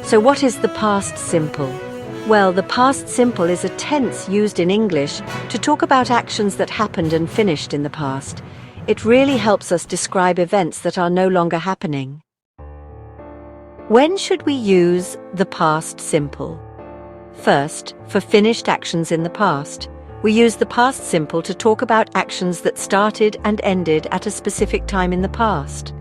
So what is the past simple? Well, the past simple is a tense used in English to talk about actions that happened and finished in the past. It really helps us describe events that are no longer happening. When should we use the past simple? First, for finished actions in the past. We use the past simple to talk about actions that started and ended at a specific time in the past.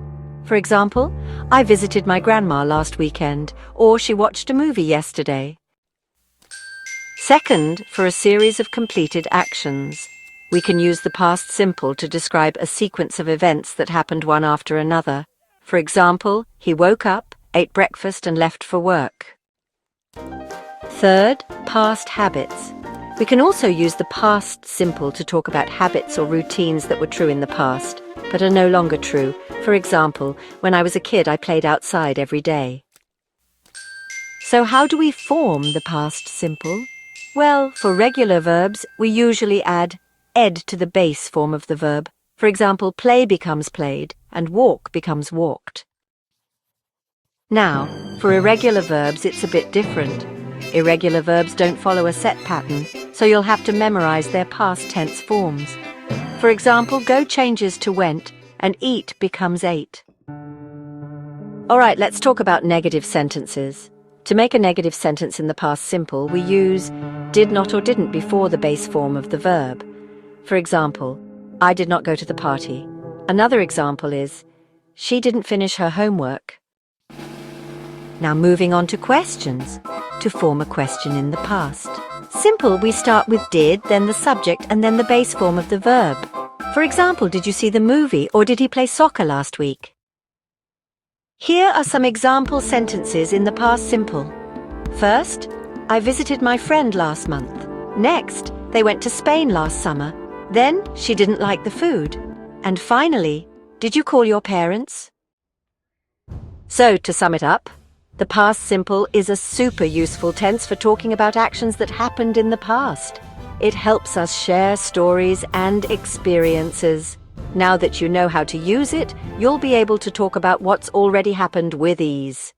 For example, I visited my grandma last weekend, or she watched a movie yesterday. Second, for a series of completed actions. We can use the past simple to describe a sequence of events that happened one after another. For example, he woke up, ate breakfast and left for work. Third, past habits. We can also use the past simple to talk about habits or routines that were true in the past, but are no longer true. For example, when I was a kid, I played outside every day. So how do we form the past simple? Well, for regular verbs, we usually add ed to the base form of the verb. For example, play becomes played and walk becomes walked. Now, for irregular verbs, it's a bit different. Irregular verbs don't follow a set pattern, so you'll have to memorize their past tense forms. For example, go changes to went and eat becomes ate. All right, let's talk about negative sentences. To make a negative sentence in the past simple, we use did not or didn't before the base form of the verb. For example, I did not go to the party. Another example is, she didn't finish her homework. Now moving on to questions. To form a question in the past. Simple, we start with did, then the subject, and then the base form of the verb. For example, did you see the movie, or did he play soccer last week? Here are some example sentences in the past simple. First, I visited my friend last month. Next, they went to Spain last summer. Then, she didn't like the food. And finally, did you call your parents? So, to sum it up, the past simple is a super useful tense for talking about actions that happened in the past. It helps us share stories and experiences. Now that you know how to use it, you'll be able to talk about what's already happened with ease.